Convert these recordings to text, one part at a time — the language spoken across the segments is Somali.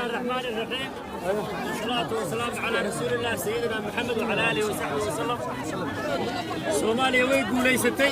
الله الرحمن الرحيم. والصلاة والسلام على رسول الله سيدنا محمد وعلى آله وصحبه وسلم. سوماليا ويد مليستي.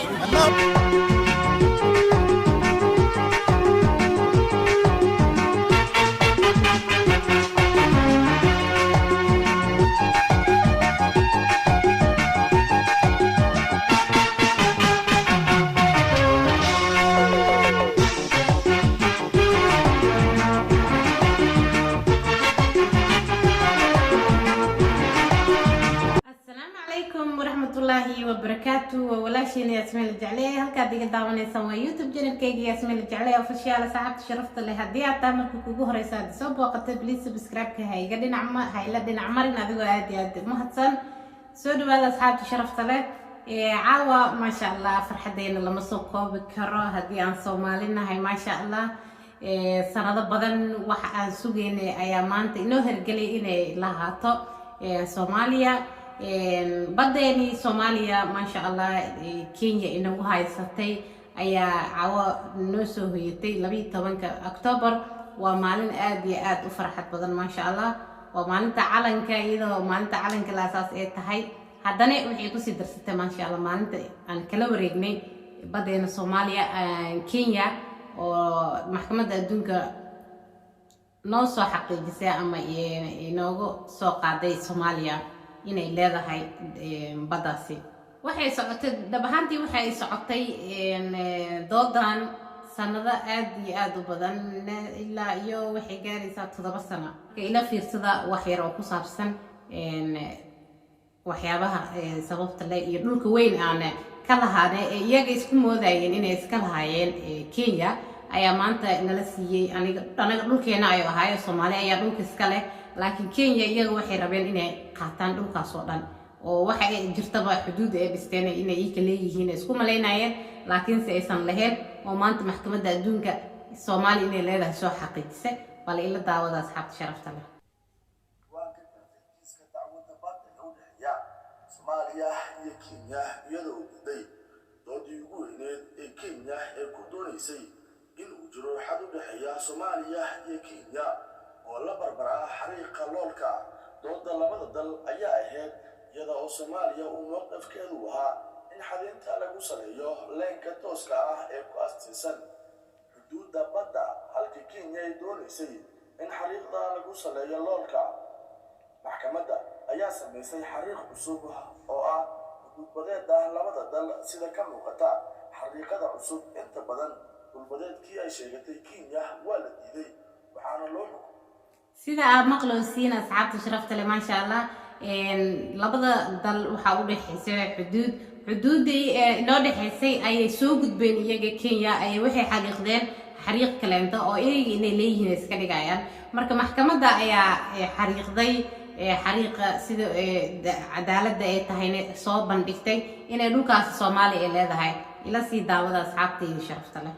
وبركاته وولاشين ياسمين الجعلية هل كاد يقدرون يسوون يوتيوب channel كيجي ياسمين الجعلية official صاحبت شرفت اللي هدي عتامر كوكو رئيسات سب وقت بليز سبسكرايب كهاي قدين هاي لدين عمرنا ذو عادي مهتسن سود وهذا صاحبت شرفت له عاوة ما شاء الله فرحتين لما سوقوا بكرة هدي عن صومالينا هاي ما شاء الله سنة بدن وح سوقين أيامانت إنه هرجلي إنه لهاتو صوماليا بدأني سوماليا ما شاء الله كينيا إنه هاي ستي أي عوا نوسو هيتي لبي طبعا أكتوبر ومالن آد وفرحت بدن ما شاء الله ومالن تعلن كإذا ومالن تعلن كالأساس هاي هذاني وحي كوسي درسته ما شاء الله مالن أنا كلا وريجني بدأنا سوماليا كينيا ومحكمة الدنيا نوسو حقيقي أما ينوغو سوق عادي سوماليا inay leedahay baddaasi waxay socotay dabahantii waxay socotay doodan sanado aad iyo aad u badan ilaa iyo waxay gaaraysaa 7 sano ila fiirsada wax yar oo ku saabsan waxyaabaha sababta leh iyo dhulka weyn aan ka lahaanay iyaga isku moodayeen inay iska lahaayeen Kenya ayaa maanta nala siiyay aniga dhulkeena ay ahaay Soomaaliya ayaa dhulka iska leh laakiin Kenya iyaga waxay rabeen inay qaataan dhulkaas oo dhan oo waxa ay jirtaba xuduud ay dhisteen inay ka leeyihiin isku maleynayeen laakiin si aysan lahayn oo maanta maxkamadda adduunka Soomaaliya inay leedahay soo xaqiijisay bal ila daawada asxaabta sharafta leh Soomaaliya iyo Kenya iyadoo diiday doodii ugu weyneed ee Kenya ee ku doonaysay in uu jiro xad u dhaxeeya Soomaaliya iyo Kenya oo la barbara xariiqa loolka dooda labada dal ayaa ahayd iyada oo Soomaaliya uu mowqifkeedu ahaa in xadinta lagu saleeyo leenka tooska ah ee ku astiisan xuduudda badda halka Kenya ay doonaysay in xariiqda lagu saleeyo loolka maxkamadda ayaa sameysay xariiq cusub oo ah xuduudbadeeda labada dal sida ka muuqata xariiqada cusub inta badan dhulbadeedkii ay sheegatay Kenya waa la diiday waxaana loo sida maqlowsiin asxaabta sharafta leh ma sha Allah labada dal waxa u dhaxaysay xuduudii inoo dhaxaysay ay soo gudbeen iyaga Kenya ay waxay xaqiiqdeen xariiq kaleento oo iyaga inay leeyihiin iska dhigayaan marka maxkamadda ayaa xariiqday xariiqa sida cadaaladda ay tahayna soo bandhigtay inay dhulkaas Soomaaliya ay leedahay ila sii daawada asxaabtii sharafta leh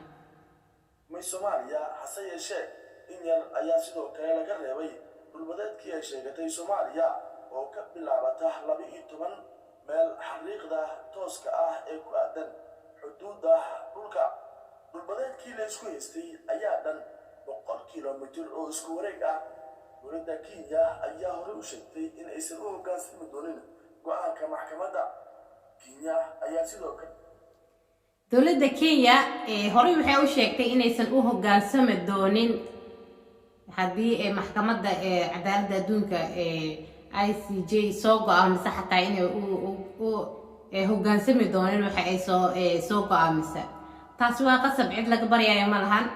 Soomaaliya hase yeeshee Kenya ayaa sidoo kale laga reebay dhulbadeedkii ay sheegatay Soomaaliya oo ka bilaabata 12 meel xariiqda tooska ah ee ku aadan xuduudda dhulka dhulbadeedkii la isku haystay ayaa dhan 100 kilomitir oo isku wareeg ah dowladda Kenya ayaa hore u sheegtay in aysan u hoggaansami doonin go'aanka maxkamadda Kenya ayaa sidoo kale dowladda Kenya hore waxay u sheegtay inaysan u hoggaansami doonin haddii maxkamadda cadaaladda adduunka ICJ soo go'aamisa xataa inay u hoggaansami doonin waxa ay soo go'aamisa taas waa qasab cid laga baryayo ma lahan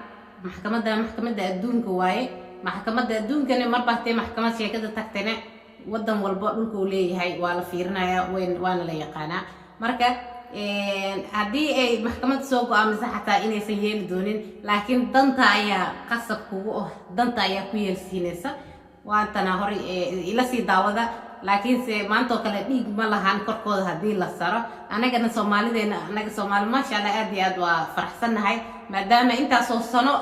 maxkamadda adduunka waaye maxkamadda adduunkana mar baatay maxkamad sheekada tagtana wadan walba dhulka uu leeyahay waa la fiirinayaa waana la yaqaanaa marka haddii ay maxkamad soo go'aamisa xataa inaysan yeeli doonin laakiin danta ayaa qasab kugu danta ayaa ku yeelsiinaysa waantana hore ila sii daawada laakiin se maanta kale dhiig ma lahan korkooda hadii la saro anagana Soomaalideena anaga Soomaali ma sha Allah aad iyo aad waa faraxsanahay maadaama intaas oo sano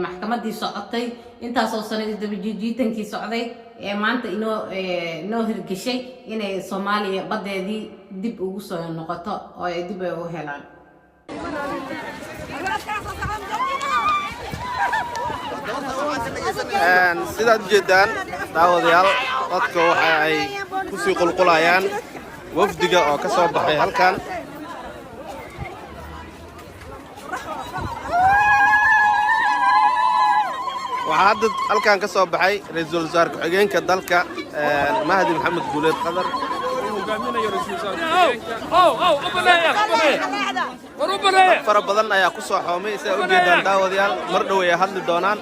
maxkamadii socotay intaas oo sano isdabajiitankii socday maanta inoo hirgashay inay Soomaaliya badeedii dib ugu soo noqoto oo ay dib u helaan sidaad ujeedaan daawadayaal dadka waxa ay ku sii qulqulayaan wafdiga oo ka soo baxay halkan waxaa hadda halkan ka soo baxay ra'iisul wasaare ku-xigeenka dalka Mahdi Maxamed Guuleed Qadar fara badan ayaa ku soo xoomay si ay u jeedaan daawadayaal mar dhow ay hadli doonaan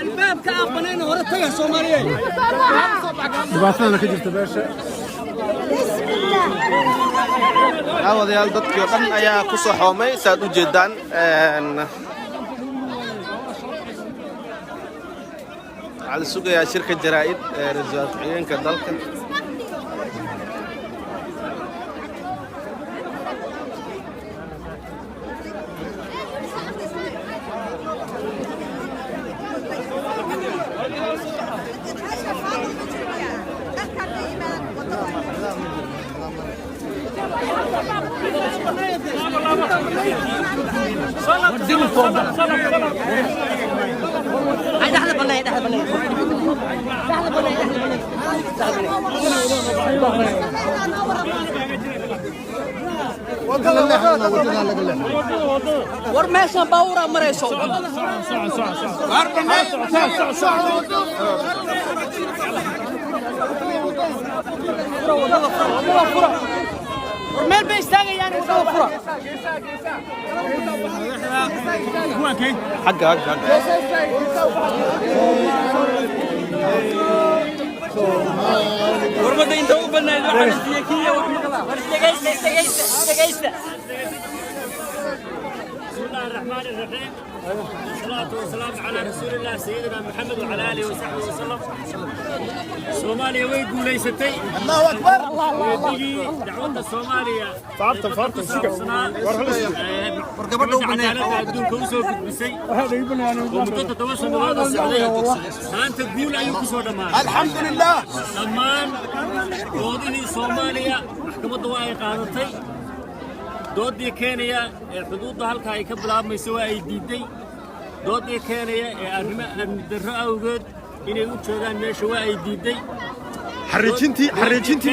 الباب كأبنين ورتها سومالية دبعتنا لك جبت باشا daawadayaal dadkii oo dhan ayaa ku soo xoomay si aad u jeedaan waxaa la sugayaa shirka jaraa'id ee ra'iisul wasaare ku-xigeenka dalka ورماشا باورا مريسو ورمال بيستاغي يعني فرا حق ورمال انت وبنايد واحد سيكيه استغيثه بسم الله الرحمن الرحيم والصلاة والسلام على رسول الله سيدنا محمد وعلى آله وصحبه وسلم سوماليا ويقول ليستي الله أكبر ويجي دعوة الصومالية فارت السكة ورقبته عدالة بدون كوسو كتبسي ومتوتة توصل لهذا السعودية أنت تقول أيوك سودا مان الحمد لله لمان وضعي صوماليا محكمة دواعي قادتي doodii Kenya ee xuduudda halka ay ka bilaabmayso waa ay diiday doodii Kenya ee arrimo amni darro awgeed inay u joogaan meesha waa ay diiday xariijintii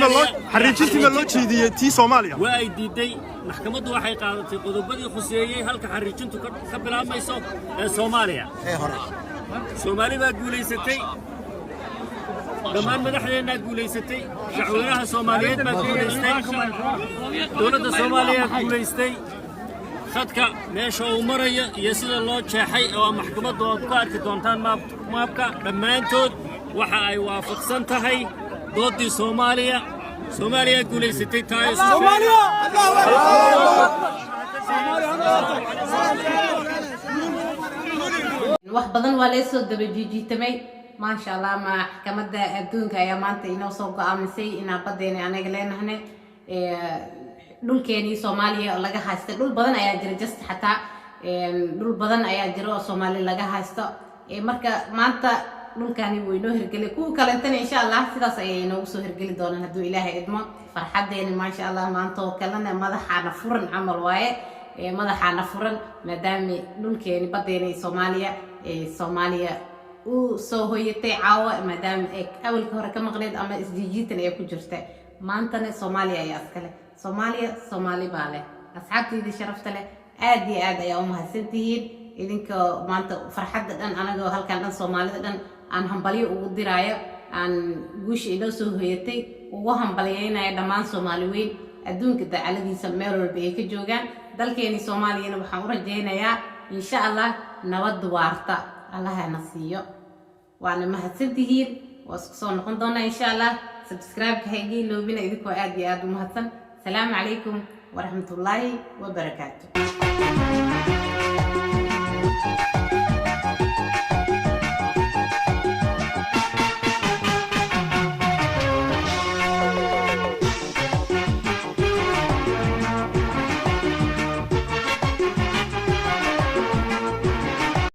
ma loo jeediyay tii Soomaaliya waa ay diiday maxkamaddu waxay qaadatay qodobadii khuseeyay halka xariijintu ka bilaabmayso ee Soomaaliya Soomaali baa guuleysatay dhammaan madaxdeena guuleysatay shacweynaha Soomaaliyeed baa guuleystay dowladda Soomaaliya guuleystay khadka meesha uu marayo iyo sida loo jeexay oo maxkamaddu aad ku arki doontaan maabka dhammaantood waxa ay waafaqsan tahay doodii Soomaaliya guuleysatay tahay Soomaaliya wax badan waa la soo daba jiijiitamay ما شاء الله ما حكمت الدون كيا مانتي إنه سوق أمسي إن بدينا أنا قلنا هنا دول كيني سوماليا لقى هاستا دول بدن أيا جري جست حتى دول بدن أيا جرو سومالي لقى هاستا مركا مانتا دول كاني وينو هرجلي كو كلنتني إن شاء الله سيدا سينو سو هرجلي دون هدو إله إدمه فرحة يعني ما شاء الله مانتو كلنا ماذا حنا فرن عمل واي ماذا حنا فرن مدامي دول كيني بدينا سوماليا soo hoyatay caawa maadaama ay awalka hore ka maqneed ama isjiijitan ay ku jirtay maantana Soomaaliya ayaa iskale Soomaali baa leh asxaabtayda sharafta leh aad iyo aad ayaa u mahadsantihiin idinka maanta farxadda dhan anaga halkan dhan Soomaalida dhan aan hambaliyo ugu diraayo aan guush inoo soo hoyatay ugu hambaliyaynayo dhammaan Soomaali weyn adduunka dacaladiisa meel walba ay ka joogaan dalkeeni Soomaaliyana waxaan u rajaynayaa insha Allah nabad waarta الله نصيو وأنا مهتسنتهين واسكسون قندونا إن شاء الله سبسكرايب هيجي لو بينا إذكوا آد ومهتسن سلام عليكم ورحمة الله وبركاته